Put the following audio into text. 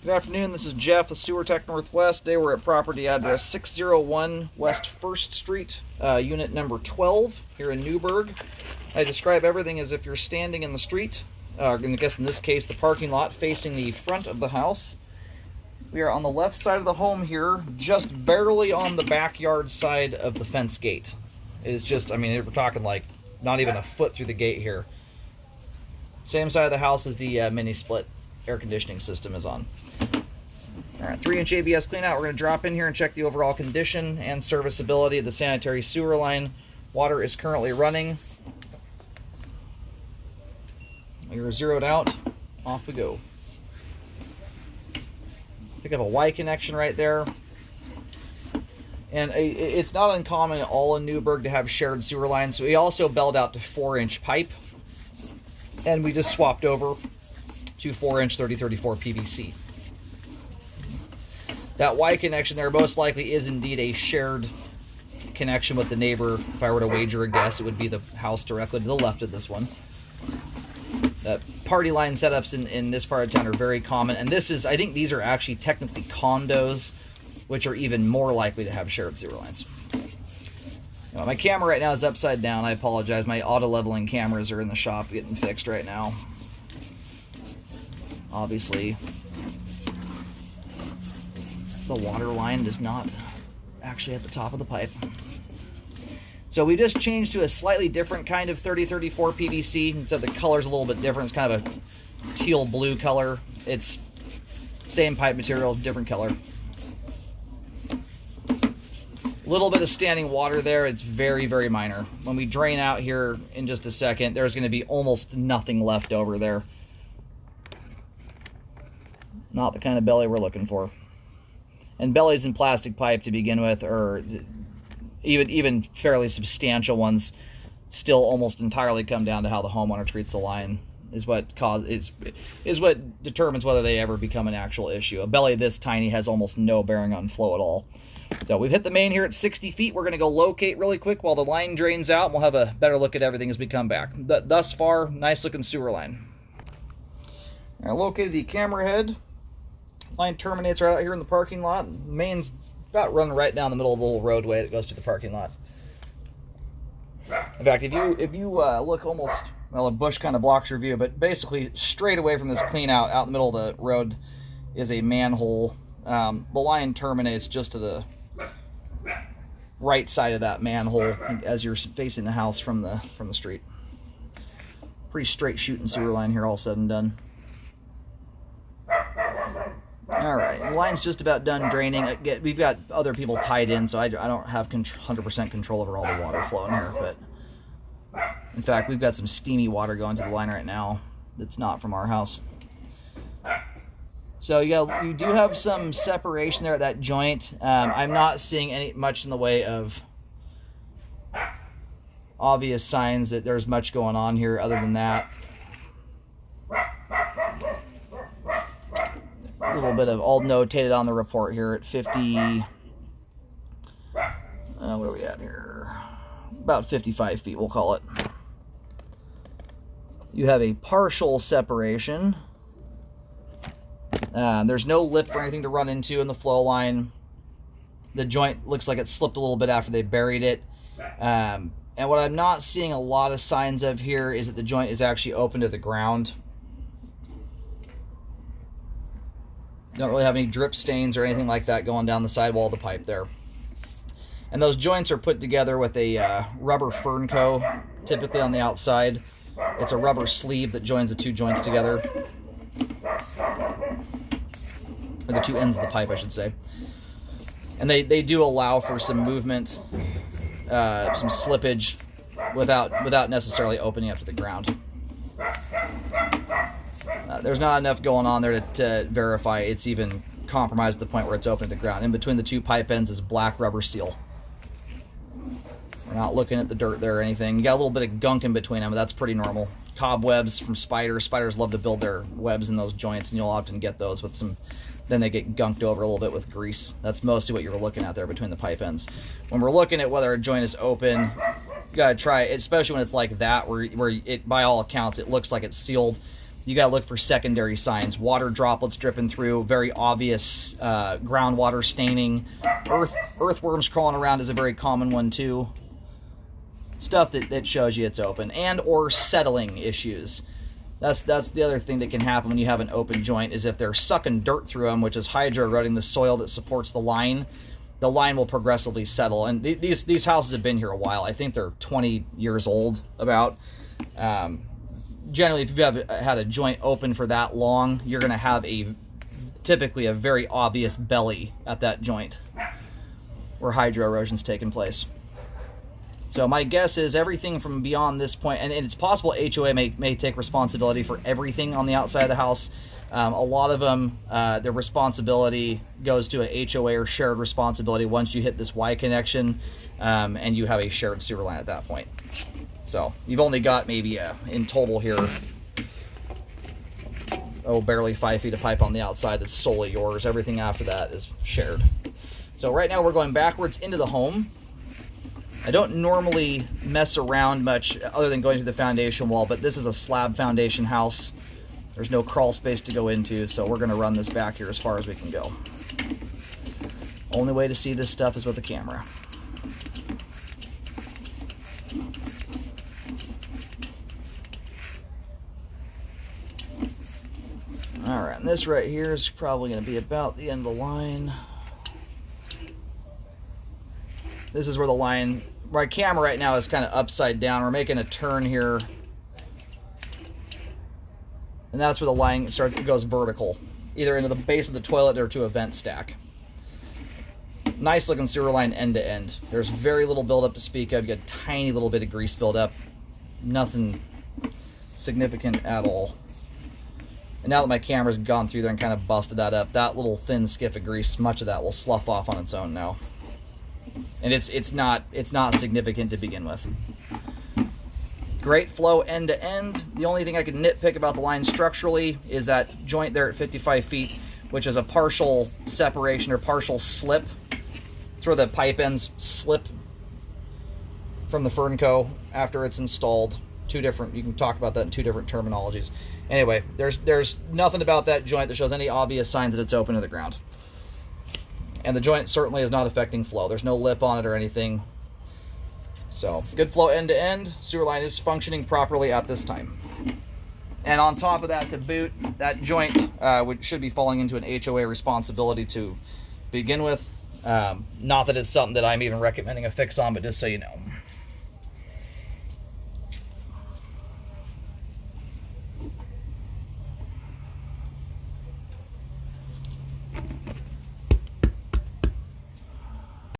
Good afternoon, this is Jeff with Sewer Tech Northwest. Today we're at property address 601 West 1st Street, unit number 12 here in Newburgh. I describe everything as if you're standing in the street, I guess in this case the parking lot facing the front of the house. We are on the left side of the home here, just barely on the backyard side of the fence gate. It's just, I mean, we're talking like not even a foot through the gate here. Same side of the house as the mini split air conditioning system is on. Alright, 3-inch ABS cleanout. We're going to drop in here and check the overall condition and serviceability of the sanitary sewer line. Water is currently running. You're zeroed out. Off we go. Pick up a Y connection right there. And it's not uncommon at all in Newburgh to have shared sewer lines. So we also belled out to 4-inch pipe. And we just swapped over to 4-inch 3034 PVC. That Y connection there most likely is indeed a shared connection with the neighbor. If I were to wager a guess, it would be the house directly to the left of this one. Party line setups in this part of town are very common, and this is, I think these are actually technically condos, which are even more likely to have shared sewer lines. My camera right now is upside down. I apologize. My auto leveling cameras are in the shop getting fixed right now. Obviously, the water line is not actually at the top of the pipe. So we just changed to a slightly different kind of 3034 PVC. So the color's a little bit different. It's kind of a teal blue color. It's same pipe material, different color. A little bit of standing water there. It's very, very minor. When we drain out here in just a second, there's going to be almost nothing left over there. Not the kind of belly we're looking for. And bellies in plastic pipe to begin with, or even fairly substantial ones, still almost entirely come down to how the homeowner treats the line is what determines whether they ever become an actual issue. A belly this tiny has almost no bearing on flow at all. So we've hit the main here at 60 feet. We're going to go locate really quick while the line drains out, and we'll have a better look at everything as we come back. Thus far, nice looking sewer line. I located the camera head. Line terminates right out here in the parking lot. Main's about running right down the middle of the little roadway that goes to the parking lot. In fact, if you look almost, well, a bush kind of blocks your view, but basically straight away from this clean out in the middle of the road is a manhole. The line terminates just to the right side of that manhole as you're facing the house from the street. Pretty straight shooting sewer line here, all said and done. Alright, the line's just about done draining. We've got other people tied in, so I don't have 100% control over all the water flowing here, but in fact, we've got some steamy water going to the line right now that's not from our house. So you do have some separation there at that joint. I'm not seeing much in the way of obvious signs that there's much going on here other than that. A little bit of all notated on the report here at 50, what are we at here? About 55 feet, we'll call it. You have a partial separation. There's no lip or anything to run into in the flow line. The joint looks like it slipped a little bit after they buried it. And what I'm not seeing a lot of signs of here is that the joint is actually open to the ground. Don't really have any drip stains or anything like that going down the sidewall of the pipe there. And those joints are put together with a rubber Fernco, typically on the outside. It's a rubber sleeve that joins the two joints together. Or the two ends of the pipe, I should say. And they do allow for some movement, some slippage, without necessarily opening up to the ground. There's not enough going on there to verify it's even compromised to the point where it's open to the ground. In between the two pipe ends is black rubber seal. We're not looking at the dirt there or anything. You got a little bit of gunk in between them, but that's pretty normal. Cobwebs from spiders. Spiders love to build their webs in those joints, and you'll often get those with some, then they get gunked over a little bit with grease. That's mostly what you're looking at there between the pipe ends. When we're looking at whether a joint is open, you gotta try it, especially when it's like that, where it, by all accounts, it looks like it's sealed. you got to look for secondary signs. Water droplets dripping through, very obvious groundwater staining. Earthworms crawling around is a very common one too. Stuff that shows you it's open. And or settling issues. That's the other thing that can happen when you have an open joint, is if they're sucking dirt through them, which is hydro eroding the soil that supports the line will progressively settle. And these houses have been here a while. I think they're 20 years old about. Generally, if you've had a joint open for that long, you're going to have typically a very obvious belly at that joint where hydro erosion's taking place. So my guess is everything from beyond this point, and it's possible HOA may take responsibility for everything on the outside of the house. A lot of them, their responsibility goes to a HOA or shared responsibility once you hit this Y connection, and you have a shared sewer line at that point. So you've only got maybe in total here, barely 5 feet of pipe on the outside that's solely yours. Everything after that is shared. So right now we're going backwards into the home. I don't normally mess around much other than going to the foundation wall, but this is a slab foundation house. There's no crawl space to go into, so we're going to run this back here as far as we can go. Only way to see this stuff is with a camera. Alright, and this right here is probably going to be about the end of the line. This is where the line, my camera right now is kind of upside down. We're making a turn here. And that's where the line goes vertical, either into the base of the toilet or to a vent stack. Nice looking sewer line end to end. There's very little buildup to speak of. You get a tiny little bit of grease buildup. Nothing significant at all. And now that my camera's gone through there and kind of busted that up, that little thin skiff of grease, much of that will slough off on its own now. And it's not significant to begin with. Great flow end to end. The only thing I can nitpick about the line structurally is that joint there at 55 feet, which is a partial separation or partial slip. It's where the pipe ends slip from the Fernco after it's installed. Two different, you can talk about that in two different terminologies. Anyway, there's nothing about that joint that shows any obvious signs that it's open to the ground. And the joint certainly is not affecting flow. There's no lip on it or anything. So, good flow end to end. Sewer line is functioning properly at this time. And on top of that, to boot, that joint should be falling into an HOA responsibility to begin with. Not that it's something that I'm even recommending a fix on, but just so you know.